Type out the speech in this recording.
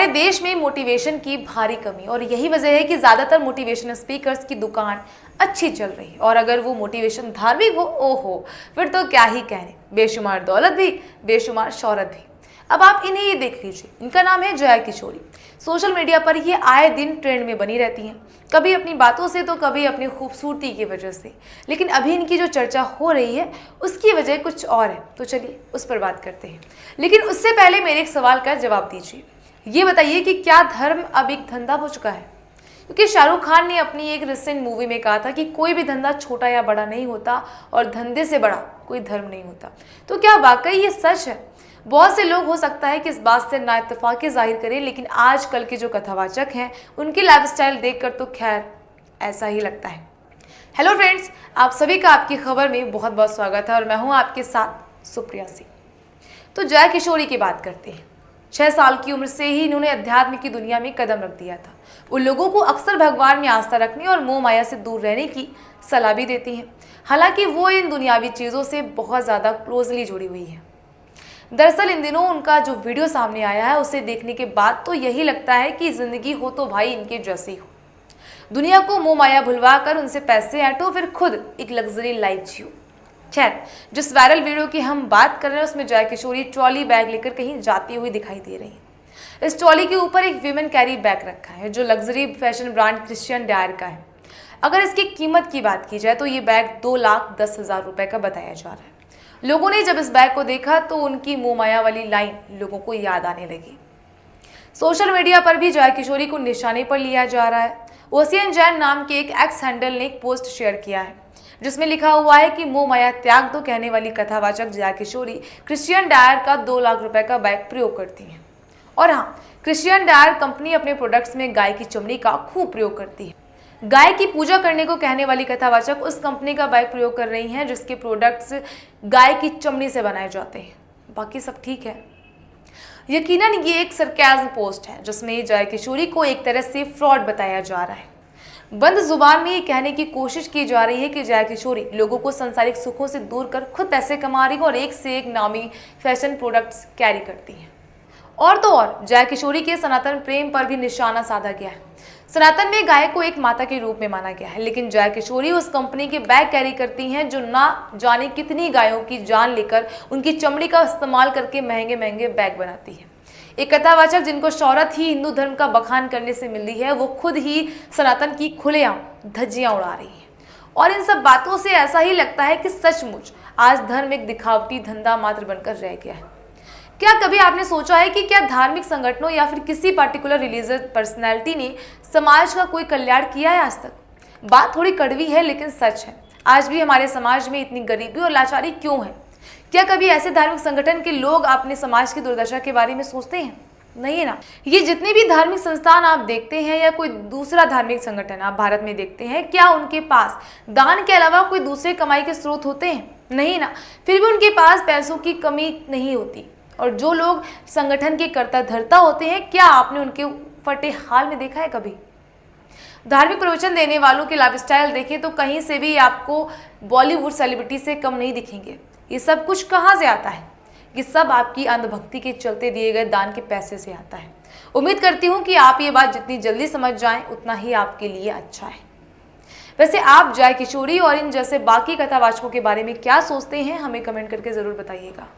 हमारे देश में मोटिवेशन की भारी कमी और यही वजह है कि ज़्यादातर मोटिवेशन स्पीकर्स की दुकान अच्छी चल रही है। और अगर वो मोटिवेशन धार्मिक हो, ओहो, फिर तो क्या ही कहने, बेशुमार दौलत भी, बेशुमार शौहरत भी। अब आप इन्हें ये देख लीजिए, इनका नाम है जया किशोरी। सोशल मीडिया पर ये आए दिन ट्रेंड में बनी रहती हैं, कभी अपनी बातों से तो कभी अपनी खूबसूरती की वजह से। लेकिन अभी इनकी जो चर्चा हो रही है उसकी वजह कुछ और है, तो चलिए उस पर बात करते हैं। लेकिन उससे पहले मेरे एक सवाल का जवाब दीजिए, ये बताइए कि क्या धर्म अब एक धंधा हो चुका है? क्योंकि शाहरुख खान ने अपनी एक रिसेंट मूवी में कहा था कि कोई भी धंधा छोटा या बड़ा नहीं होता और धंधे से बड़ा कोई धर्म नहीं होता। तो क्या वाकई ये सच है? बहुत से लोग हो सकता है कि इस बात से नाइत्तेफाकी जाहिर करें, लेकिन आजकल के जो कथावाचक हैं उनकी लाइफस्टाइल देखकर तो खैर ऐसा ही लगता है। हेलो फ्रेंड्स, आप सभी का आपकी खबर में बहुत बहुत स्वागत है और मैं हूँ आपके साथ सुप्रिया सिंह। तो जया किशोरी की बात करते हैं। 6 साल की उम्र से ही इन्होंने अध्यात्म की दुनिया में कदम रख दिया था। वो लोगों को अक्सर भगवान में आस्था रखने और मोह माया से दूर रहने की सलाह भी देती हैं। हालांकि वो इन दुनियावी चीज़ों से बहुत ज़्यादा क्लोजली जुड़ी हुई है। दरअसल इन दिनों उनका जो वीडियो सामने आया है उसे देखने के बाद तो यही लगता है कि जिंदगी हो तो भाई इनके जैसी हो। दुनिया को मोह माया भुलवा कर उनसे पैसे ऐंठो, फिर खुद एक लग्जरी लाइफ जियो। खैर, जिस वायरल वीडियो की हम बात कर रहे हैं उसमें जया किशोरी ट्रॉली बैग लेकर कहीं जाती हुई दिखाई दे रही है। इस ट्रॉली के ऊपर एक वीमेन कैरी बैग रखा है जो luxury fashion brand Christian Dyer का है। अगर इसकी कीमत की बात की जाए तो ये बैग 2,10,000 रुपए का बताया जा रहा है। लोगों ने जब इस बैग को देखा तो उनकी मोह माया वाली लाइन लोगों को याद आने लगी। सोशल मीडिया पर भी जया किशोरी को निशाने पर लिया जा रहा है। ओसियन जैन नाम के एक एक्स हैंडल ने एक पोस्ट शेयर किया है जिसमें लिखा हुआ है कि मोह माया त्याग दो कहने वाली कथावाचक जया किशोरी क्रिश्चियन डायर का 2 लाख रुपए का बैग प्रयोग करती हैं। और हाँ, क्रिश्चियन डायर कंपनी अपने प्रोडक्ट्स में गाय की चमड़ी का खूब प्रयोग करती है। गाय की पूजा करने को कहने वाली कथावाचक उस कंपनी का बैग प्रयोग कर रही हैं जिसके प्रोडक्ट्स गाय की चमड़ी से बनाए जाते हैं। बाकी सब ठीक है। यकीनन ये एक सरकाज़्म पोस्ट है जिसमें जया किशोरी को एक तरह से फ्रॉड बताया जा रहा है। बंद जुबान में ये कहने की कोशिश की जा रही है कि जया किशोरी लोगों को संसारिक सुखों से दूर कर खुद पैसे कमा रही है और एक से एक नामी फैशन प्रोडक्ट्स कैरी करती हैं। और तो और जया किशोरी के सनातन प्रेम पर भी निशाना साधा गया है। सनातन में गाय को एक माता के रूप में माना गया है, लेकिन जया किशोरी उस कंपनी के बैग कैरी करती हैं जो ना जाने कितनी गायों की जान लेकर उनकी चमड़ी का इस्तेमाल करके महंगे महंगे बैग बनाती है। एक कथावाचक जिनको शौहरत ही हिंदू धर्म का बखान करने से मिली है, वो खुद ही सनातन की खुलेआम धज्जियां उड़ा रही है। और इन सब बातों से ऐसा ही लगता है कि सचमुच आज धर्म एक दिखावटी धंधा मात्र बनकर रह गया है। क्या कभी आपने सोचा है कि क्या धार्मिक संगठनों या फिर किसी पर्टिकुलर रिलीजियस पर्सनैलिटी ने समाज का कोई कल्याण किया है आज तक? बात थोड़ी कड़वी है लेकिन सच है। आज भी हमारे समाज में इतनी गरीबी और लाचारी क्यों है? क्या कभी ऐसे धार्मिक संगठन के लोग अपने समाज की दुर्दशा के बारे में सोचते हैं? नहीं है ना। ये जितने भी धार्मिक संस्थान आप देखते हैं या कोई दूसरा धार्मिक संगठन आप भारत में देखते हैं, क्या उनके पास दान के अलावा कोई दूसरे कमाई के स्रोत होते हैं? नहीं ना। फिर भी उनके पास पैसों की कमी नहीं होती। और जो लोग संगठन के कर्ता धर्ता होते हैं, क्या आपने उनके फटे हाल में देखा है कभी? धार्मिक प्रवचन देने वालों की लाइफस्टाइल देखें तो कहीं से भी आपको बॉलीवुड सेलिब्रिटी से कम नहीं दिखेंगे। ये सब कुछ कहाँ से आता है? ये सब आपकी अंधभक्ति के चलते दिए गए दान के पैसे से आता है। उम्मीद करती हूँ कि आप ये बात जितनी जल्दी समझ जाएं उतना ही आपके लिए अच्छा है। वैसे आप जया किशोरी और इन जैसे बाकी कथावाचकों के बारे में क्या सोचते हैं, हमें कमेंट करके जरूर बताइएगा।